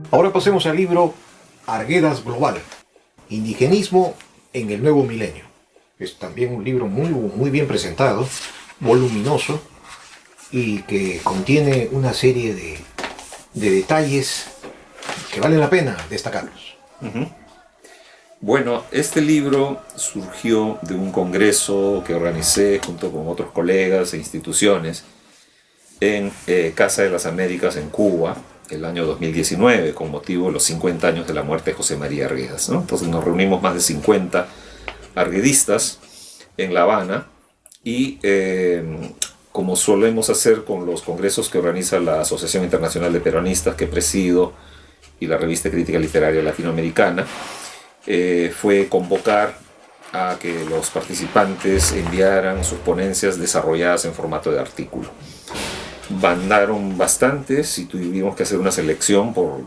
Ahora pasemos al libro Arguedas Global, Indigenismo en el Nuevo Milenio. Es también un libro muy bien presentado, voluminoso, y que contiene una serie de detalles que valen la pena destacarlos. Bueno, este libro surgió de un congreso que organicé junto con otros colegas e instituciones en Casa de las Américas en Cuba, el año 2019, con motivo de los 50 años de la muerte de José María Arguedas, ¿no? Entonces nos reunimos más de 50 arguedistas en La Habana y como solemos hacer con los congresos que organiza la Asociación Internacional de Peronistas que presido y la Revista Crítica Literaria Latinoamericana, fue convocar a que los participantes enviaran sus ponencias desarrolladas en formato de artículo. Mandaron bastantes y tuvimos que hacer una selección por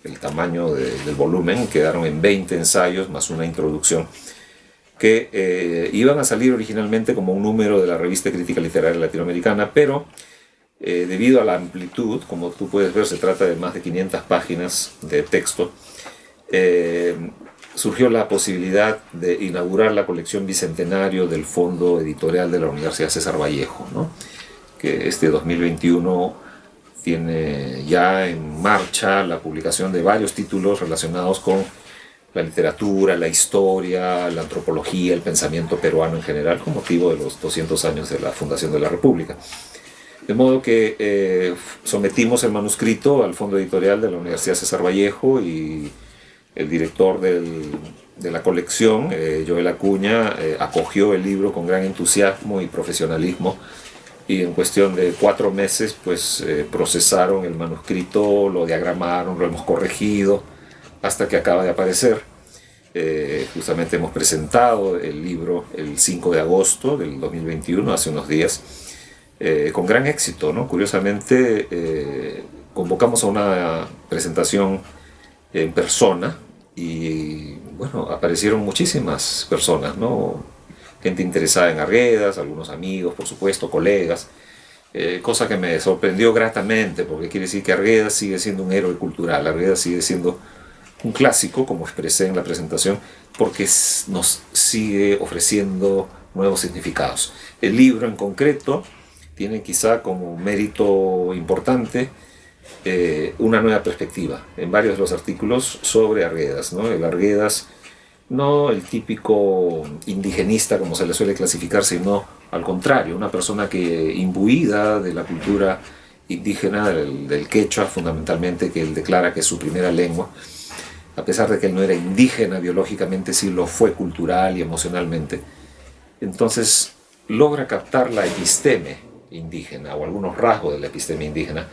el tamaño del volumen. Quedaron en 20 ensayos más una introducción que iban a salir originalmente como un número de la Revista Crítica Literaria Latinoamericana, pero debido a la amplitud, como tú puedes ver, se trata de más de 500 páginas de texto, surgió la posibilidad de inaugurar la colección bicentenario del Fondo Editorial de la Universidad César Vallejo, ¿no? Que este 2021 tiene ya en marcha la publicación de varios títulos relacionados con la literatura, la historia, la antropología, el pensamiento peruano en general, con motivo de los 200 años de la fundación de la República. De modo que sometimos el manuscrito al Fondo Editorial de la Universidad César Vallejo y el director de la colección, Joel Acuña, acogió el libro con gran entusiasmo y profesionalismo. Y en cuestión de 4 meses, pues procesaron el manuscrito, lo diagramaron, lo hemos corregido, hasta que acaba de aparecer. Justamente hemos presentado el libro el 5 de agosto del 2021, hace unos días, con gran éxito, ¿no? Curiosamente, convocamos a una presentación en persona y, bueno, aparecieron muchísimas personas, ¿no? Gente interesada en Arguedas, algunos amigos, por supuesto, colegas, cosa que me sorprendió gratamente, porque quiere decir que Arguedas sigue siendo un héroe cultural, Arguedas sigue siendo un clásico, como expresé en la presentación, porque nos sigue ofreciendo nuevos significados. El libro en concreto tiene quizá como mérito importante una nueva perspectiva en varios de los artículos sobre Arguedas, ¿no? El Arguedas, no el típico indigenista como se le suele clasificar, sino al contrario, una persona que imbuida de la cultura indígena, del quechua fundamentalmente, que él declara que es su primera lengua, a pesar de que él no era indígena biológicamente, sí lo fue cultural y emocionalmente. Entonces logra captar la episteme indígena o algunos rasgos de la episteme indígena,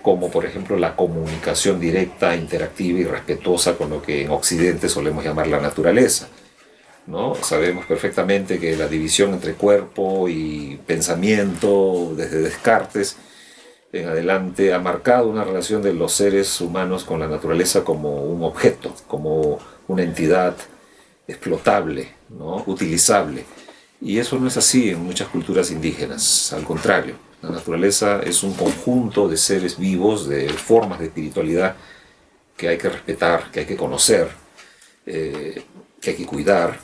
como por ejemplo la comunicación directa, interactiva y respetuosa con lo que en Occidente solemos llamar la naturaleza, ¿no? Sabemos perfectamente que la división entre cuerpo y pensamiento, desde Descartes en adelante, ha marcado una relación de los seres humanos con la naturaleza como un objeto, como una entidad explotable, ¿no? Utilizable. Y eso no es así en muchas culturas indígenas, al contrario. La naturaleza es un conjunto de seres vivos, de formas de espiritualidad que hay que respetar, que hay que conocer, que hay que cuidar.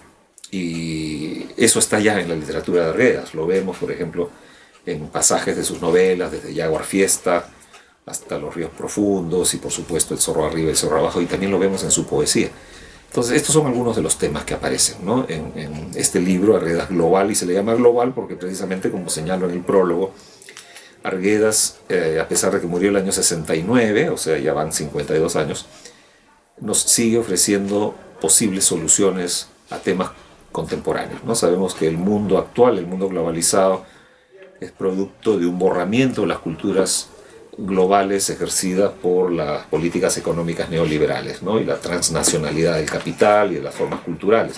Y eso está ya en la literatura de Arguedas. Lo vemos, por ejemplo, en pasajes de sus novelas, desde Jaguar Fiesta hasta Los Ríos Profundos y, por supuesto, El Zorro Arriba y El Zorro Abajo. Y también lo vemos en su poesía. Entonces, estos son algunos de los temas que aparecen, ¿no? en este libro, Arguedas Global, y se le llama Global porque precisamente, como señalo en el prólogo, Arguedas, a pesar de que murió el año 69, o sea, ya van 52 años, nos sigue ofreciendo posibles soluciones a temas contemporáneos, ¿no? Sabemos que el mundo actual, el mundo globalizado, es producto de un borramiento de las culturas globales ejercidas por las políticas económicas neoliberales, ¿no? Y la transnacionalidad del capital y de las formas culturales.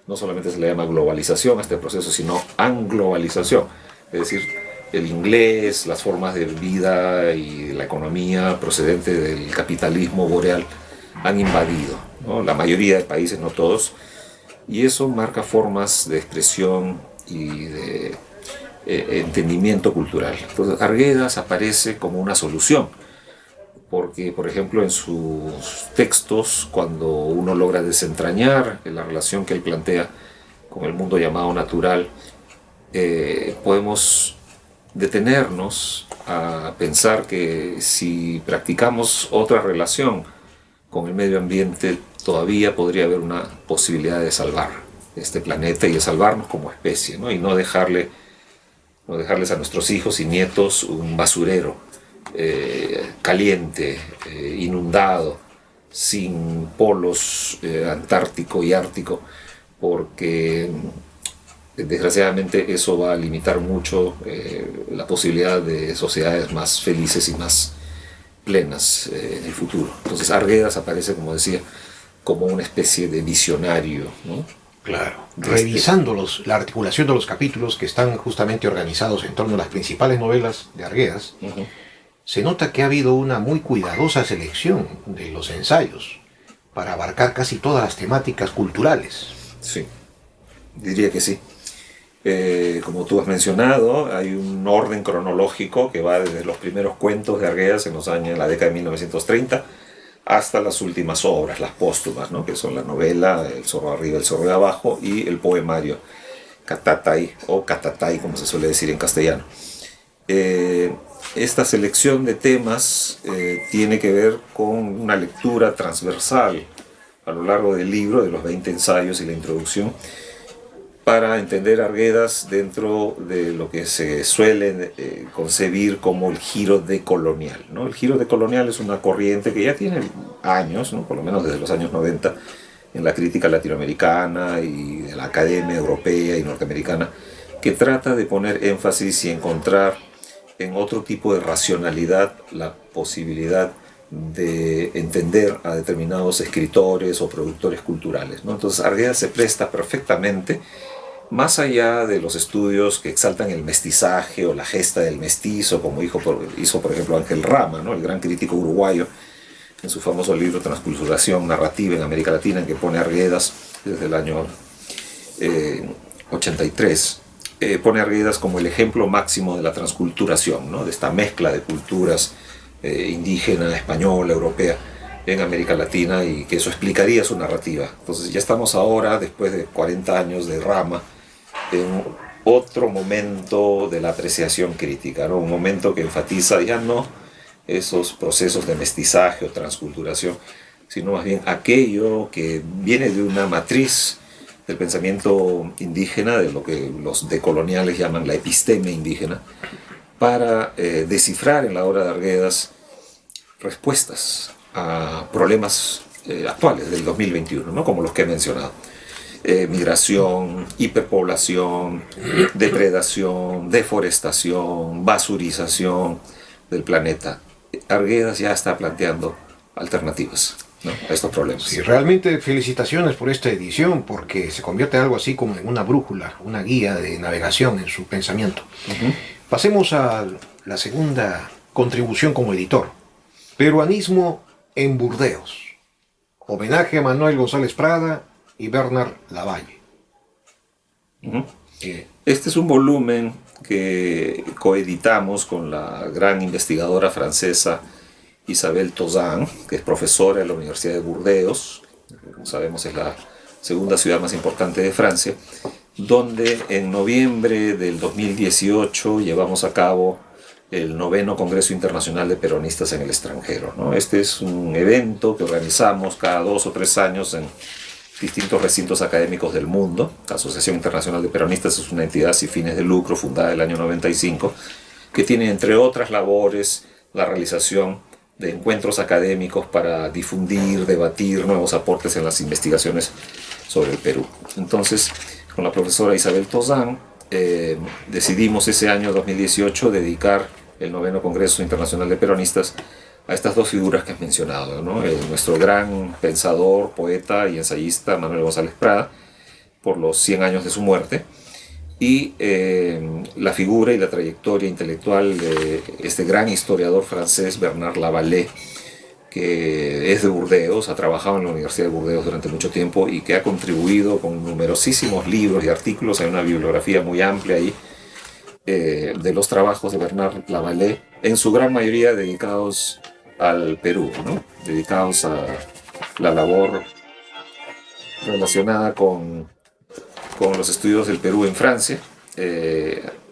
No solamente se le llama globalización a este proceso, sino anglobalización, es decir, el inglés, las formas de vida y la economía procedente del capitalismo boreal han invadido, ¿no? La mayoría de países, no todos, y eso marca formas de expresión y de entendimiento cultural. Entonces, Arguedas aparece como una solución, porque, por ejemplo, en sus textos, cuando uno logra desentrañar la relación que él plantea con el mundo llamado natural, podemos detenernos a pensar que si practicamos otra relación con el medio ambiente, todavía podría haber una posibilidad de salvar este planeta y de salvarnos como especie, ¿no? Y no dejarles a nuestros hijos y nietos un basurero caliente, inundado, sin polos antártico y ártico, porque desgraciadamente eso va a limitar mucho la posibilidad de sociedades más felices y más plenas en el futuro. Entonces Arguedas aparece, como decía, como una especie de visionario, ¿no? Claro. Revisando la articulación de los capítulos que están justamente organizados en torno a las principales novelas de Arguedas, se nota que ha habido una muy cuidadosa selección de los ensayos para abarcar casi todas las temáticas culturales. Sí, diría que sí. Como tú has mencionado, hay un orden cronológico que va desde los primeros cuentos de Arguedas en la década de 1930 hasta las últimas obras, las póstumas, ¿no? Que son la novela El zorro arriba, el zorro de abajo, y el poemario Catatai, o Catatai, como se suele decir en castellano. Esta selección de temas tiene que ver con una lectura transversal a lo largo del libro, de los 20 ensayos y la introducción, para entender Arguedas dentro de lo que se suele concebir como el giro decolonial, ¿no? El giro decolonial es una corriente que ya tiene años, ¿no? Por lo menos desde los años 90, en la crítica latinoamericana y de la academia europea y norteamericana, que trata de poner énfasis y encontrar en otro tipo de racionalidad la posibilidad de entender a determinados escritores o productores culturales, ¿no? Entonces Arguedas se presta perfectamente, más allá de los estudios que exaltan el mestizaje o la gesta del mestizo, como hizo por ejemplo Ángel Rama, ¿no? El gran crítico uruguayo, en su famoso libro Transculturación Narrativa en América Latina, en que pone a Arguedas desde el año 83, pone a Arguedas como el ejemplo máximo de la transculturación, ¿no? De esta mezcla de culturas indígena, española, europea en América Latina, y que eso explicaría su narrativa. Entonces ya estamos ahora, después de 40 años de Rama, en otro momento de la apreciación crítica, ¿no? Un momento que enfatiza ya no esos procesos de mestizaje o transculturación, sino más bien aquello que viene de una matriz del pensamiento indígena, de lo que los decoloniales llaman la episteme indígena, para descifrar en la obra de Arguedas respuestas a problemas actuales del 2021, ¿no? Como los que he mencionado. Migración, hiperpoblación, depredación, deforestación, basurización del planeta. Arguedas ya está planteando alternativas, ¿no? A estos problemas. Sí, realmente felicitaciones por esta edición, porque se convierte en algo así como en una brújula, una guía de navegación en su pensamiento. Pasemos a la segunda contribución como editor. Peruanismo en Burdeos. Homenaje a Manuel González Prada y Bernard Lavalle. Este es un volumen que coeditamos con la gran investigadora francesa Isabelle Tauzin, que es profesora en la Universidad de Burdeos, como sabemos es la segunda ciudad más importante de Francia, donde en noviembre del 2018 llevamos a cabo el 9º Congreso Internacional de Peronistas en el extranjero, ¿no? Este es un evento que organizamos cada 2 o 3 años en distintos recintos académicos del mundo. La Asociación Internacional de Peronistas es una entidad sin fines de lucro fundada en el año 95, que tiene, entre otras labores, la realización de encuentros académicos para difundir, debatir nuevos aportes en las investigaciones sobre el Perú. Entonces, con la profesora Isabelle Tauzin, decidimos ese año 2018 dedicar el 9º Congreso Internacional de Peronistas a estas dos figuras que has mencionado, ¿no? Nuestro gran pensador, poeta y ensayista Manuel González Prada, por los 100 años de su muerte, y la figura y la trayectoria intelectual de este gran historiador francés Bernard Lavalle, que es de Burdeos, ha trabajado en la Universidad de Burdeos durante mucho tiempo y que ha contribuido con numerosísimos libros y artículos. Hay una bibliografía muy amplia ahí de los trabajos de Bernard Lavalle, en su gran mayoría dedicados al Perú, ¿no? Dedicados a la labor relacionada con los estudios del Perú en Francia,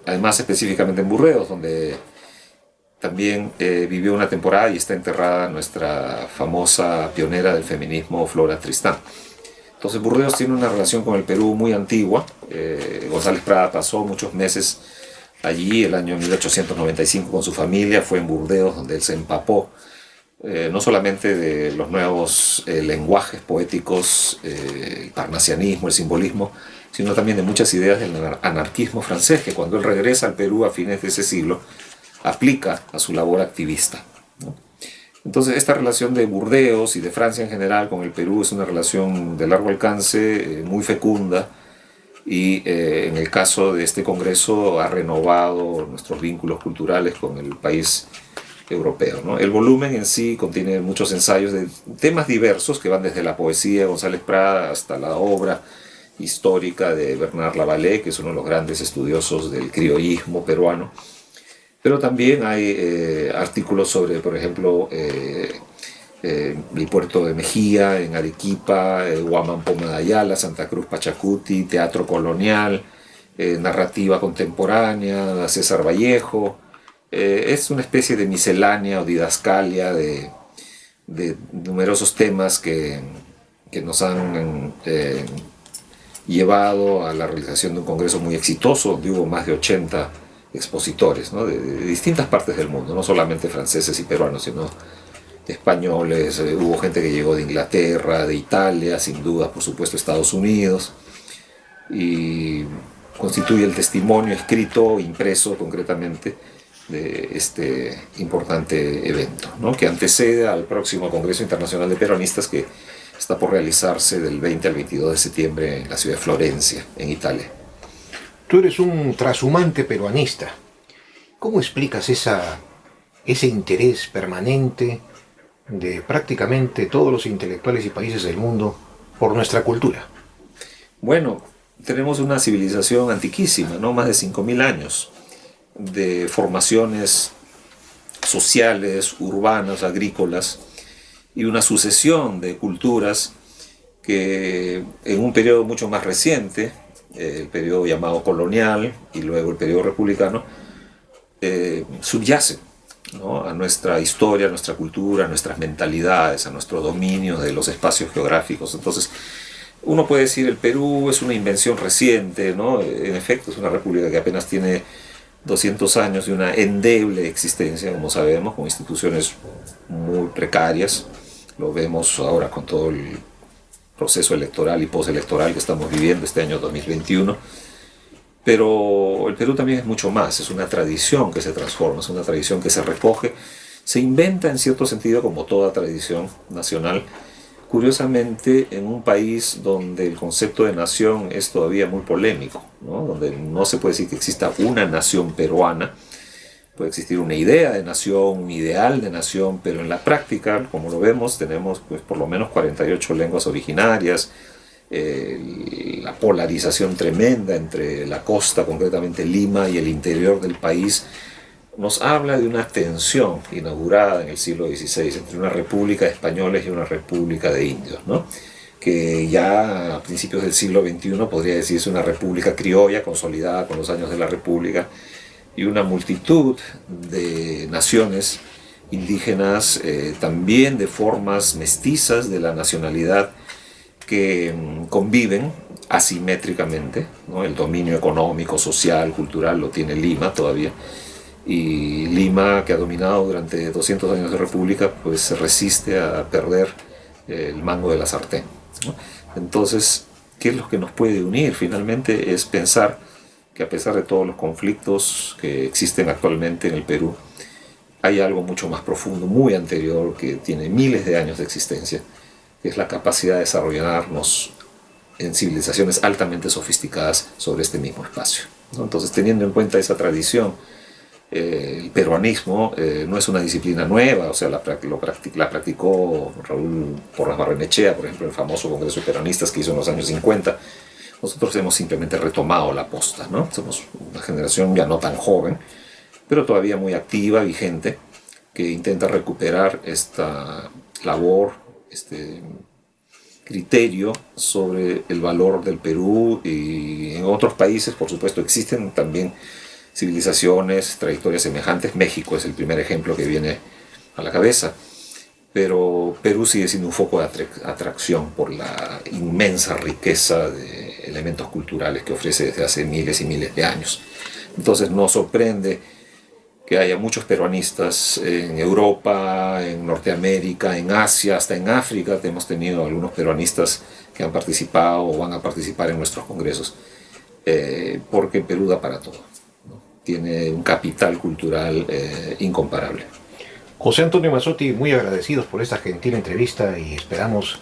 además específicamente en Burdeos, donde también vivió una temporada y está enterrada nuestra famosa pionera del feminismo, Flora Tristán. Entonces Burdeos tiene una relación con el Perú muy antigua. González Prada pasó muchos meses allí, el año 1895 con su familia, fue en Burdeos donde él se empapó no solamente de los nuevos lenguajes poéticos, el parnasianismo, el simbolismo, sino también de muchas ideas del anarquismo francés, que cuando él regresa al Perú a fines de ese siglo, aplica a su labor activista, ¿no? Entonces esta relación de Burdeos y de Francia en general con el Perú es una relación de largo alcance, muy fecunda, y en el caso de este congreso ha renovado nuestros vínculos culturales con el país europeo, ¿no? El volumen en sí contiene muchos ensayos de temas diversos que van desde la poesía de González Prada hasta la obra histórica de Bernard Lavallee, que es uno de los grandes estudiosos del criollismo peruano. Pero también hay artículos sobre, por ejemplo, el puerto de Mejía, en Arequipa, Huamampoma de Ayala, Santa Cruz Pachacuti, teatro colonial, narrativa contemporánea, César Vallejo. Es una especie de miscelánea o didascalia de numerosos temas que nos han llevado a la realización de un congreso muy exitoso, donde hubo más de 80 expositores, ¿no? de distintas partes del mundo, no solamente franceses y peruanos, sino españoles, hubo gente que llegó de Inglaterra, de Italia, sin duda, por supuesto, Estados Unidos, y constituye el testimonio escrito, impreso concretamente, de este importante evento, ¿no? Que antecede al próximo Congreso Internacional de Peronistas que está por realizarse del 20 al 22 de septiembre en la ciudad de Florencia, en Italia. Tú eres un trashumante peruanista. ¿Cómo explicas ese interés permanente de prácticamente todos los intelectuales y países del mundo por nuestra cultura? Bueno, tenemos una civilización antiquísima, ¿no? Más de 5.000 años de formaciones sociales, urbanas, agrícolas, y una sucesión de culturas que en un periodo mucho más reciente, el periodo llamado colonial y luego el periodo republicano, subyacen, ¿no? A nuestra historia, a nuestra cultura, a nuestras mentalidades, a nuestro dominio de los espacios geográficos. Entonces, uno puede decir el Perú es una invención reciente, ¿no? En efecto, es una república que apenas tiene 200 años de una endeble existencia, como sabemos, con instituciones muy precarias. Lo vemos ahora con todo el proceso electoral y postelectoral que estamos viviendo este año 2021. Pero el Perú también es mucho más, es una tradición que se transforma, es una tradición que se recoge, se inventa en cierto sentido como toda tradición nacional, curiosamente en un país donde el concepto de nación es todavía muy polémico, ¿no? Donde no se puede decir que exista una nación peruana, puede existir una idea de nación, un ideal de nación, pero en la práctica, como lo vemos, tenemos pues, por lo menos 48 lenguas originarias, la polarización tremenda entre la costa, concretamente Lima, y el interior del país, nos habla de una tensión inaugurada en el siglo XVI entre una república de españoles y una república de indios, ¿no? Que ya a principios del siglo XXI podría decirse una república criolla consolidada con los años de la república, y una multitud de naciones indígenas, también de formas mestizas de la nacionalidad, que conviven asimétricamente, ¿no? El dominio económico, social, cultural lo tiene Lima todavía, y Lima, que ha dominado durante 200 años de república, pues se resiste a perder el mango de la sartén, ¿no? Entonces, ¿qué es lo que nos puede unir? Finalmente es pensar que a pesar de todos los conflictos que existen actualmente en el Perú, hay algo mucho más profundo, muy anterior, que tiene miles de años de existencia, que es la capacidad de desarrollarnos en civilizaciones altamente sofisticadas sobre este mismo espacio, ¿no? Entonces, teniendo en cuenta esa tradición, el peruanismo no es una disciplina nueva, o sea, la practicó Raúl Porras Barrenechea, por ejemplo, el famoso Congreso de Peronistas que hizo en los años 50. Nosotros hemos simplemente retomado la posta, ¿no? Somos una generación ya no tan joven, pero todavía muy activa, vigente, que intenta recuperar esta labor, este criterio sobre el valor del Perú, y en otros países, por supuesto, existen también civilizaciones, trayectorias semejantes. México es el primer ejemplo que viene a la cabeza, pero Perú sigue siendo un foco de atracción por la inmensa riqueza de elementos culturales que ofrece desde hace miles y miles de años. Entonces nos sorprende que haya muchos peruanistas en Europa, en Norteamérica, en Asia, hasta en África. Hemos tenido algunos peruanistas que han participado o van a participar en nuestros congresos, porque Perú da para todo, ¿no? Tiene un capital cultural incomparable. José Antonio Mazzotti, muy agradecidos por esta gentil entrevista y esperamos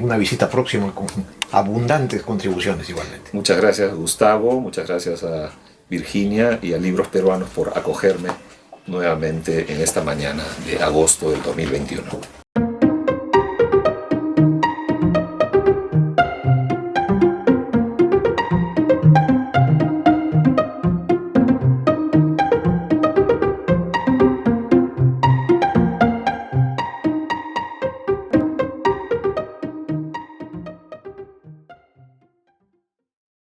una visita próxima con abundantes contribuciones igualmente. Muchas gracias, Gustavo, muchas gracias a Virginia y a Libros Peruanos por acogerme nuevamente en esta mañana de agosto del 2021.